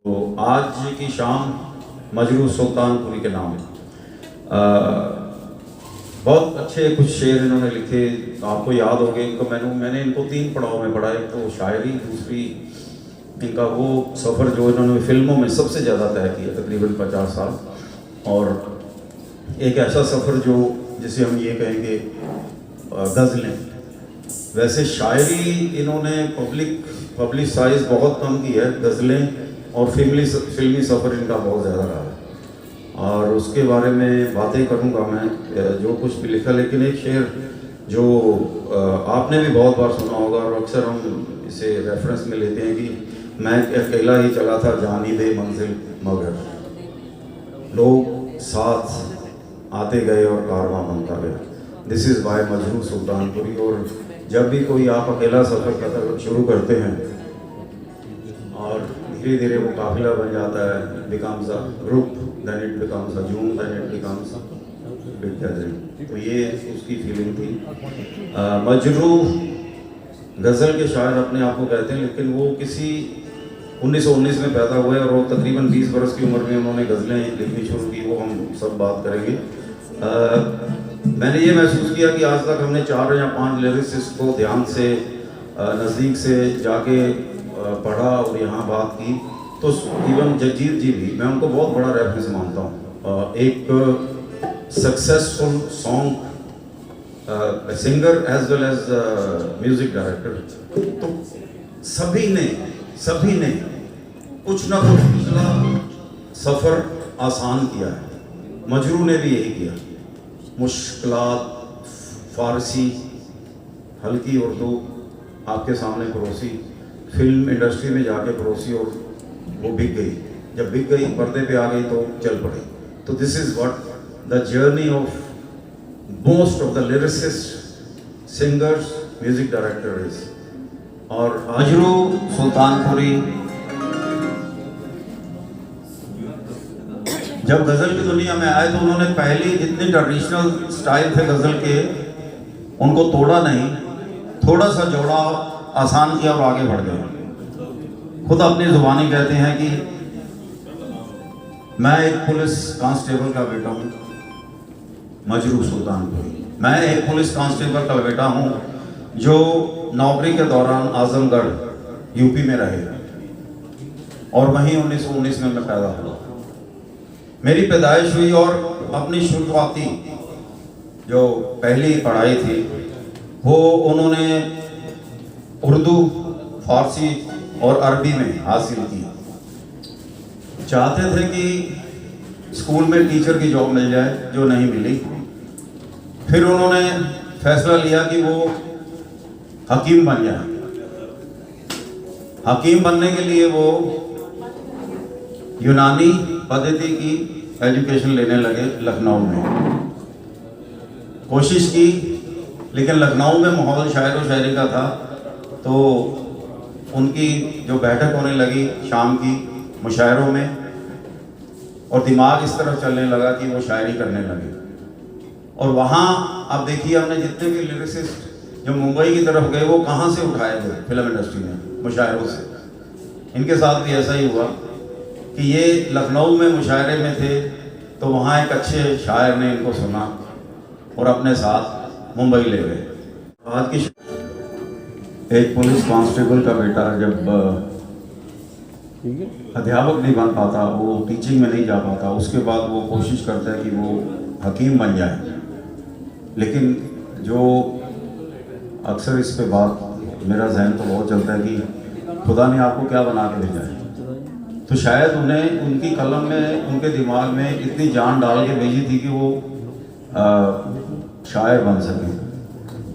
तो आज की शाम मजरू सुल्तानपुरी के नाम बहुत अच्छे कुछ शेर इन्होंने लिखे, आपको याद होंगे। इनको मैंने इनको 3 पड़ाव में पढ़ा। एक तो शायरी, दूसरी इनका वो सफ़र जो इन्होंने फिल्मों में सबसे ज़्यादा तय किया, तकरीबन 50 साल, और एक ऐसा सफ़र जो जिसे हम ये कहेंगे गज़लें। वैसे शायरी इन्होंने पब्लिसाइज बहुत कम की है, गज़लें और फिल्मी सफ़र इनका बहुत ज़्यादा रहा है, और उसके बारे में बातें करूंगा मैं जो कुछ भी लिखा। लेकिन एक शेर जो आपने भी बहुत बार सुना होगा और अक्सर हम इसे रेफरेंस में लेते हैं कि मैं अकेला ही चला था जानी दे मंजिल मगर, लोग साथ आते गए और कारवां बनता गया। This is by Majrooh Sultanpuri. और जब भी कोई आप अकेला सफ़र शुरू करते हैं और धीरे धीरे वो काफिला बन जाता है, becomes a group, then it becomes a zoom, then it becomes big gathering. तो ये उसकी फीलिंग थी। मजरू गज़ल के शायर अपने आप को कहते हैं, लेकिन वो किसी 1919 में पैदा हुए और वो तकरीबन 20 बरस की उम्र में उन्होंने गज़लें लिखनी शुरू की। वो हम सब बात करेंगे। मैंने ये महसूस किया कि आज तक हमने 4 या 5 लिरिसिस्ट को ध्यान से नज़दीक से जाके पढ़ा और यहाँ बात की। तो इवन जगजीत जी भी, मैं उनको बहुत बड़ा रेफरेंस मानता हूँ। एक successful song singer as well as music director. तो सभी ने कुछ ना कुछ पिछला सफ़र आसान किया है। मजरू ने भी यही किया। मुश्किलात, फ़ारसी, हल्की उर्दू आपके सामने परोसी, फिल्म इंडस्ट्री में जाके परोसी और वो बिक गई। जब बिक गई, पर्दे पे आ गई तो चल पड़ी। तो this is what the journey of most of the lyricist, singers, music director is. और मजरू सुल्तानपुरी जब गज़ल की दुनिया में आए तो उन्होंने पहली जितने ट्रेडिशनल स्टाइल थे गज़ल के, उनको तोड़ा नहीं, थोड़ा सा जोड़ा, आसान किया और आगे बढ़ गए। खुद अपनी ज़ुबानी कहते हैं कि मैं एक पुलिस कांस्टेबल का बेटा हूँ, मजरू सुल्तानपुरी। मैं एक पुलिस कांस्टेबल का बेटा हूँ जो नौकरी के दौरान आजमगढ़ यूपी में रहे, और वहीं 1919 में मैं पैदा हुआ। मेरी पैदाइश हुई और अपनी शुरुआती जो पहली पढ़ाई थी वो उन्होंने उर्दू, फारसी और अरबी में हासिल की। चाहते थे कि स्कूल में टीचर की जॉब मिल जाए, जो नहीं मिली। फिर उन्होंने फैसला लिया कि वो हकीम बन जाए। हकीम बनने के लिए वो यूनानी पद्धति की एजुकेशन लेने लगे लखनऊ में। कोशिश की, लेकिन लखनऊ में माहौल शायर व शायरी का था, तो उनकी जो बैठक होने लगी शाम की मुशायरों में, और दिमाग इस तरफ चलने लगा कि वो शायरी करने लगे। और वहाँ अब देखिए, हमने जितने भी लिरिसिस्ट जो मुंबई की तरफ गए वो कहाँ से उठाए गए फिल्म इंडस्ट्री में, मुशायरों से। इनके साथ भी ऐसा ही हुआ कि ये लखनऊ में मुशायरे में थे, तो वहाँ एक अच्छे शायर ने इनको सुना और अपने साथ मुंबई ले गए। आज की एक पुलिस कांस्टेबल का बेटा जब अध्यापक नहीं बन पाता, वो टीचिंग में नहीं जा पाता, उसके बाद वो कोशिश करता है कि वो हकीम बन जाए। लेकिन जो अक्सर इस पे बात मेरा जहन तो बहुत चलता है कि खुदा ने आपको क्या बना के भेजा है। तो शायद उन्हें उनकी कलम में, उनके दिमाग में इतनी जान डाल के भेजी थी कि वो शायर बन सके।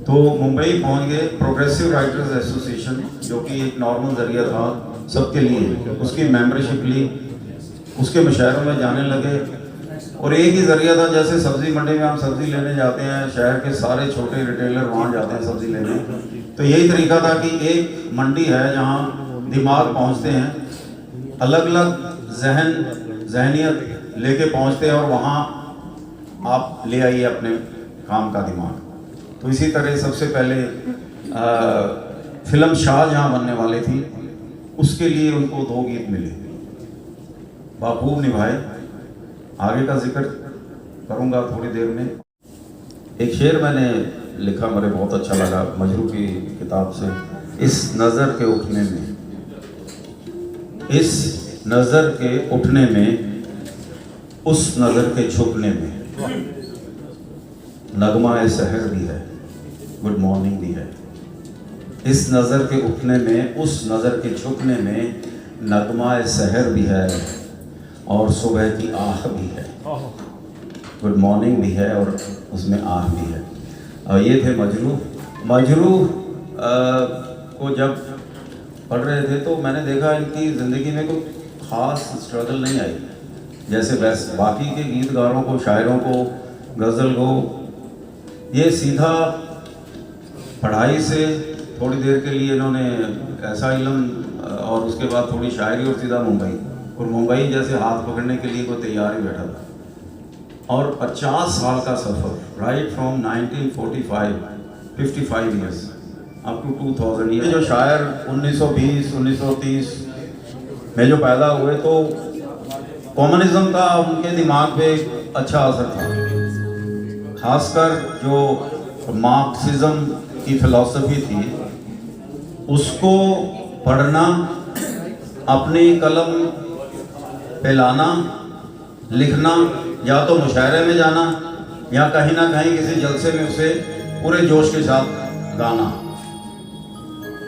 तो मुंबई पहुंच गए। प्रोग्रेसिव राइटर्स एसोसिएशन, जो कि एक नॉर्मल जरिया था सबके लिए, उसकी मेंबरशिप ली, उसके मुशायरों में जाने लगे। और एक ही जरिया था, जैसे सब्जी मंडी में हम सब्जी लेने जाते हैं, शहर के सारे छोटे रिटेलर वहाँ जाते हैं सब्जी लेने, तो यही तरीका था कि एक मंडी है जहाँ दिमाग पहुँचते हैं, अलग अलग जहनियत लेके पहुँचते हैं, और वहाँ आप ले आइए अपने काम का दिमाग। तो इसी तरह सबसे पहले फिल्म शाहजहां बनने वाली थी, उसके लिए उनको 2 गीत मिले। बाखूब निभाए। आगे का जिक्र करूँगा थोड़ी देर में। एक शेर मैंने लिखा, मुझे बहुत अच्छा लगा मजरू की किताब से। इस नज़र के उठने में, इस नज़र के उठने में, उस नज़र के झुकने में नगमा सहर भी है, गुड मॉर्निंग भी है। इस नज़र के उठने में, उस नज़र के झुकने में नगमा सहर भी है और सुबह की आह भी है। गुड मॉर्निंग भी है और उसमें आह भी है। और ये थे मजरू। मजरू को जब पढ़ रहे थे तो मैंने देखा इनकी ज़िंदगी में कोई ख़ास स्ट्रगल नहीं आई। जैसे वैसे बाकी के गीतकारों को, शायरों को, गज़ल को, ये सीधा पढ़ाई से थोड़ी देर के लिए इन्होंने ऐसा इल्म और उसके बाद थोड़ी शायरी और सीधा मुंबई। और मुंबई जैसे हाथ पकड़ने के लिए कोई तैयार ही बैठा था। और 50 साल का सफ़र, right from 1945, 55 years up to 2000 year. जो शायर 1920, 1930 में जो पैदा हुए तो कम्युनिज्म का उनके दिमाग पे अच्छा असर था। खासकर जो मार्क्सिज्म की फिलॉसफी थी उसको पढ़ना, अपनी कलम पे लाना, लिखना, या तो मुशायरे में जाना या कहीं ना कहीं किसी जलसे में उसे पूरे जोश के साथ गाना।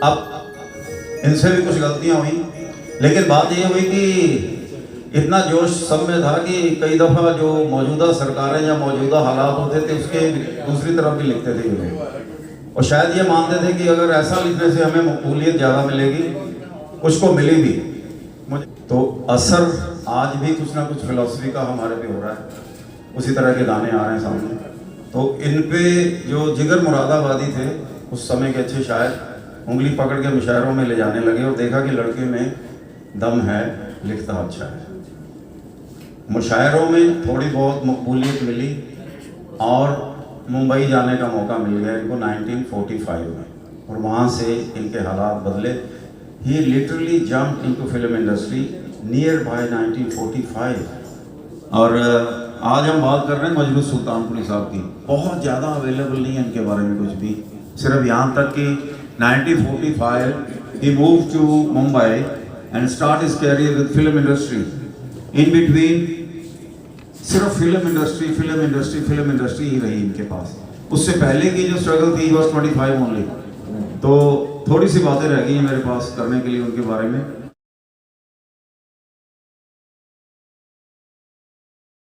अब इनसे भी कुछ गलतियां हुई, लेकिन बात ये हुई कि इतना जोश सब में था कि कई दफ़ा जो मौजूदा सरकारें या मौजूदा हालात होते थे उसके दूसरी तरफ भी लिखते थे ये लोग। और शायद ये मानते थे कि अगर ऐसा लिखने से हमें मकबूलियत ज़्यादा मिलेगी, उसको मिली भी। तो असर आज भी कुछ ना कुछ फिलॉसफी का हमारे पे हो रहा है। उसी तरह के गाने आ रहे हैं सामने। तो इन पे जो जिगर मुरादाबादी थे उस समय के अच्छे शायर, उंगली पकड़ के मुशायरों में ले जाने लगे और देखा कि लड़के में दम है, लिखता अच्छा है। मुशायरों में थोड़ी बहुत मकबूलियत मिली और मुंबई जाने का मौका मिल गया इनको 1945 में, और वहाँ से इनके हालात बदले। He literally jump into film industry nearby 1945। और आज हम बात कर रहे हैं मजरू सुल्तानपुरी साहब की। बहुत ज़्यादा अवेलेबल नहीं है इनके बारे में कुछ भी, सिर्फ यहाँ तक कि 1945 he move to Mumbai and start his career with film industry. In between सिर्फ फिल्म इंडस्ट्री ही रही इनके पास। उससे पहले की जो स्ट्रगल थी बस 25 ओनली। तो थोड़ी सी बातें रह गई हैं मेरे पास करने के लिए उनके बारे में।